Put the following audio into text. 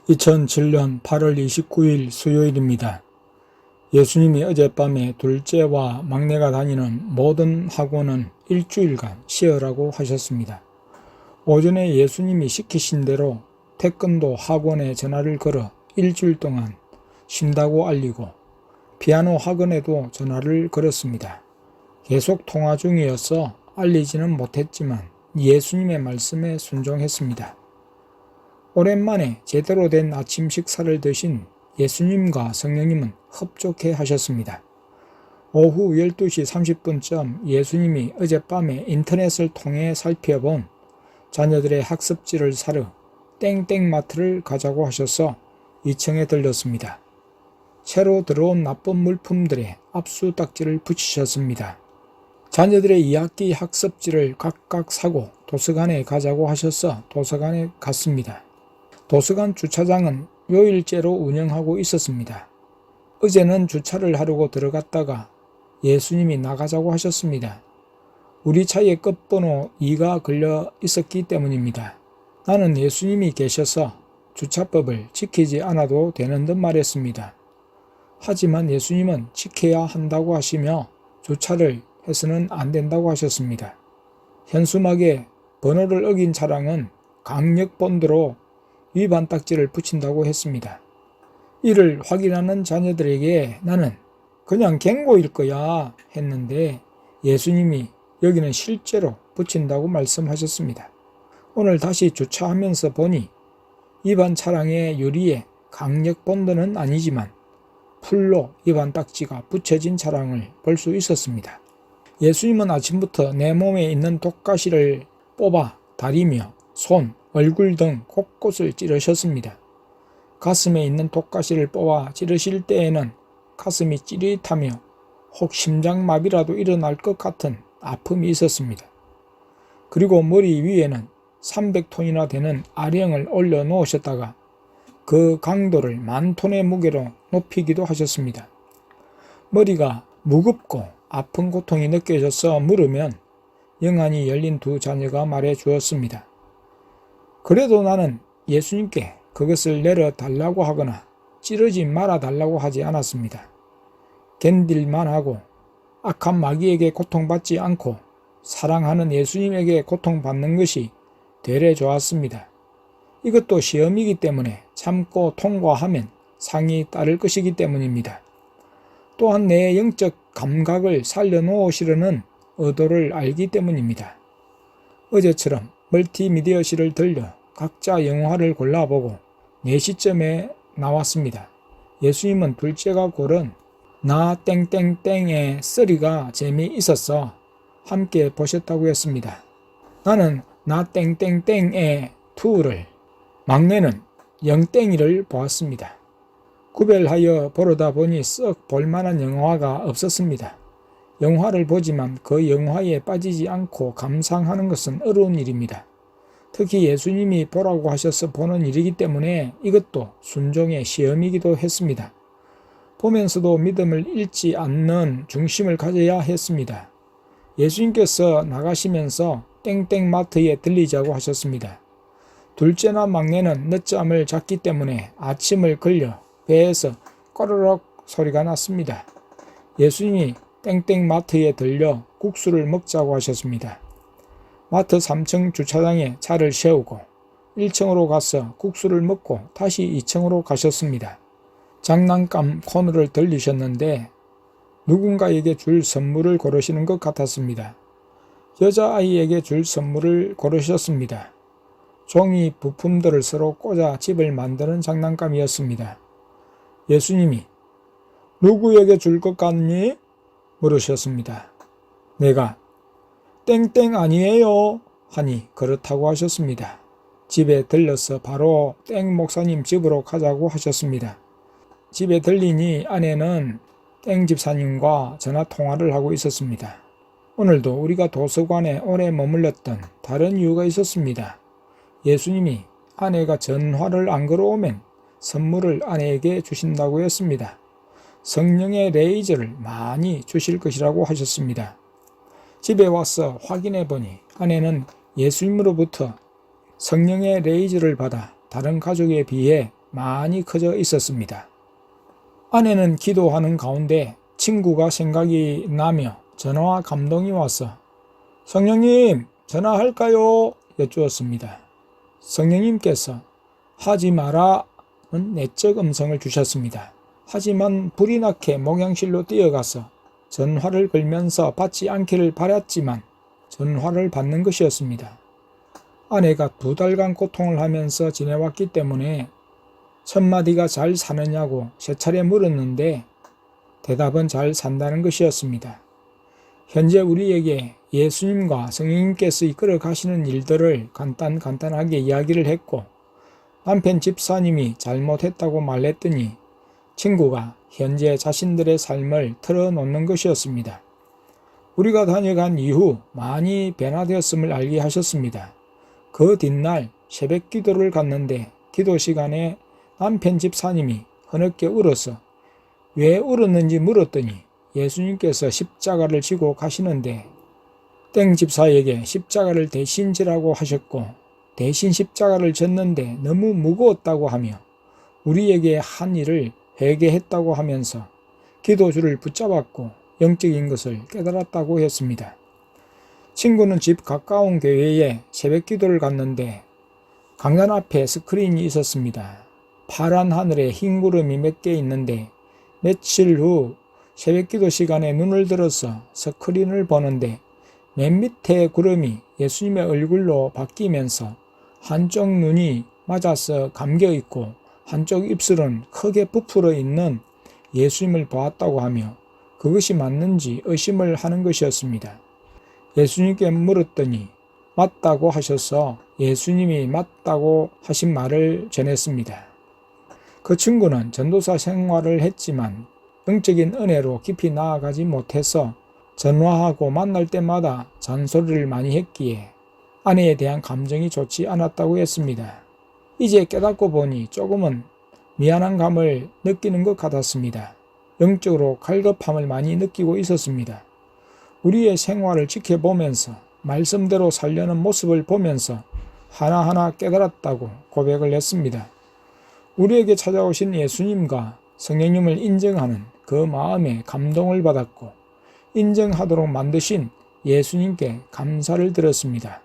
2007년 8월 29일 수요일입니다. 예수님이 어젯밤에 둘째와 막내가 다니는 모든 학원은 일주일간 쉬어라고 하셨습니다. 오전에 예수님이 시키신 대로 태권도 학원에 전화를 걸어 일주일 동안 쉰다고 알리고 피아노 학원에도 전화를 걸었습니다. 계속 통화 중이어서 알리지는 못했지만 예수님의 말씀에 순종했습니다. 오랜만에 제대로 된 아침 식사를 드신 예수님과 성령님은 흡족해 하셨습니다. 오후 12시 30분쯤 예수님이 어젯밤에 인터넷을 통해 살펴본 자녀들의 학습지를 사러 땡땡마트를 가자고 하셔서 2층에 들렀습니다. 새로 들어온 나쁜 물품들에 압수딱지를 붙이셨습니다. 자녀들의 2학기 학습지를 각각 사고 도서관에 가자고 하셔서 도서관에 갔습니다. 도서관 주차장은 요일제로 운영하고 있었습니다. 어제는 주차를 하려고 들어갔다가 예수님이 나가자고 하셨습니다. 우리 차의 끝번호 2가 걸려 있었기 때문입니다. 나는 예수님이 계셔서 주차법을 지키지 않아도 되는 듯 말했습니다. 하지만 예수님은 지켜야 한다고 하시며 주차를 해서는 안 된다고 하셨습니다. 현수막에 번호를 어긴 차량은 강력본드로 위반 딱지를 붙인다고 했습니다. 이를 확인하는 자녀들에게 나는 그냥 경고일 거야 했는데 예수님이 여기는 실제로 붙인다고 말씀하셨습니다. 오늘 다시 주차하면서 보니 위반 차량의 유리에 강력 본드는 아니지만 풀로 위반 딱지가 붙여진 차량을 볼 수 있었습니다. 예수님은 아침부터 내 몸에 있는 독가시를 뽑아 다리며 손, 얼굴 등 곳곳을 찌르셨습니다. 가슴에 있는 독가시를 뽑아 찌르실 때에는 가슴이 찌릿하며 혹 심장마비라도 일어날 것 같은 아픔이 있었습니다. 그리고 머리 위에는 300톤이나 되는 아령을 올려 놓으셨다가 그 강도를 10,000톤의 무게로 높이기도 하셨습니다. 머리가 무겁고 아픈 고통이 느껴져서 물으면 영안이 열린 두 자녀가 말해 주었습니다. 그래도 나는 예수님께 그것을 내려달라고 하거나 찌르지 말아달라고 하지 않았습니다. 견딜만 하고 악한 마귀에게 고통받지 않고 사랑하는 예수님에게 고통받는 것이 되레 좋았습니다. 이것도 시험이기 때문에 참고 통과하면 상이 따를 것이기 때문입니다. 또한 내 영적 감각을 살려놓으시려는 의도를 알기 때문입니다. 어제처럼 멀티미디어실을 들려 각자 영화를 골라보고 4시쯤에 나왔습니다. 예수님은 둘째가 고른 나 땡땡땡의 3가 재미있어서 함께 보셨다고 했습니다. 나는 나 땡땡땡의 2를, 막내는 영땡이를 보았습니다. 구별하여 보려다 보니 썩 볼만한 영화가 없었습니다. 영화를 보지만 그 영화에 빠지지 않고 감상하는 것은 어려운 일입니다. 특히 예수님이 보라고 하셔서 보는 일이기 때문에 이것도 순종의 시험이기도 했습니다. 보면서도 믿음을 잃지 않는 중심을 가져야 했습니다. 예수님께서 나가시면서 땡땡마트에 들리자고 하셨습니다. 둘째나 막내는 늦잠을 잤기 때문에 아침을 걸려 배에서 꼬르륵 소리가 났습니다. 예수님이 땡땡마트에 들려 국수를 먹자고 하셨습니다. 마트 3층 주차장에 차를 세우고 1층으로 가서 국수를 먹고 다시 2층으로 가셨습니다. 장난감 코너를 들리셨는데 누군가에게 줄 선물을 고르시는 것 같았습니다. 여자아이에게 줄 선물을 고르셨습니다. 종이 부품들을 서로 꽂아 집을 만드는 장난감이었습니다. 예수님이 누구에게 줄 것 같니? 물으셨습니다. 내가 땡땡 아니에요 하니 그렇다고 하셨습니다. 집에 들러서 바로 땡 목사님 집으로 가자고 하셨습니다. 집에 들리니 아내는 땡 집사님과 전화 통화를 하고 있었습니다. 오늘도 우리가 도서관에 오래 머물렀던 다른 이유가 있었습니다. 예수님이 아내가 전화를 안 걸어오면 선물을 아내에게 주신다고 했습니다. 성령의 레이저를 많이 주실 것이라고 하셨습니다. 집에 와서 확인해 보니 아내는 예수님으로부터 성령의 레이저를 받아 다른 가족에 비해 많이 커져 있었습니다. 아내는 기도하는 가운데 친구가 생각이 나며 전화와 감동이 와서 성령님 전화할까요? 여쭈었습니다. 성령님께서 하지 마라는 내적 음성을 주셨습니다. 하지만 불이 나게 목양실로 뛰어가서 전화를 걸면서 받지 않기를 바랐지만 전화를 받는 것이었습니다. 아내가 2달간 고통을 하면서 지내왔기 때문에 첫마디가 잘 사느냐고 3차례 물었는데 대답은 잘 산다는 것이었습니다. 현재 우리에게 예수님과 성령님께서 이끌어 가시는 일들을 간단하게 이야기를 했고 남편 집사님이 잘못했다고 말했더니 친구가 현재 자신들의 삶을 털어놓는 것이었습니다. 우리가 다녀간 이후 많이 변화되었음을 알게 하셨습니다. 그 뒷날 새벽 기도를 갔는데 기도 시간에 남편 집사님이 흐느껴 울어서 왜 울었는지 물었더니 예수님께서 십자가를 지고 가시는데 땡 집사에게 십자가를 대신 지라고 하셨고 대신 십자가를 졌는데 너무 무거웠다고 하며 우리에게 한 일을 회개했다고 하면서 기도주를 붙잡았고 영적인 것을 깨달았다고 했습니다. 친구는 집 가까운 교회에 새벽 기도를 갔는데 강단 앞에 스크린이 있었습니다. 파란 하늘에 흰 구름이 몇 개 있는데 며칠 후 새벽 기도 시간에 눈을 들어서 스크린을 보는데 맨 밑에 구름이 예수님의 얼굴로 바뀌면서 한쪽 눈이 맞아서 감겨 있고 한쪽 입술은 크게 부풀어 있는 예수님을 보았다고 하며 그것이 맞는지 의심을 하는 것이었습니다. 예수님께 물었더니 맞다고 하셔서 예수님이 맞다고 하신 말을 전했습니다. 그 친구는 전도사 생활을 했지만 영적인 은혜로 깊이 나아가지 못해서 전화하고 만날 때마다 잔소리를 많이 했기에 아내에 대한 감정이 좋지 않았다고 했습니다. 이제 깨닫고 보니 조금은 미안한 감을 느끼는 것 같았습니다. 영적으로 갈급함을 많이 느끼고 있었습니다. 우리의 생활을 지켜보면서 말씀대로 살려는 모습을 보면서 하나하나 깨달았다고 고백을 했습니다. 우리에게 찾아오신 예수님과 성령님을 인정하는 그 마음에 감동을 받았고 인정하도록 만드신 예수님께 감사를 드렸습니다.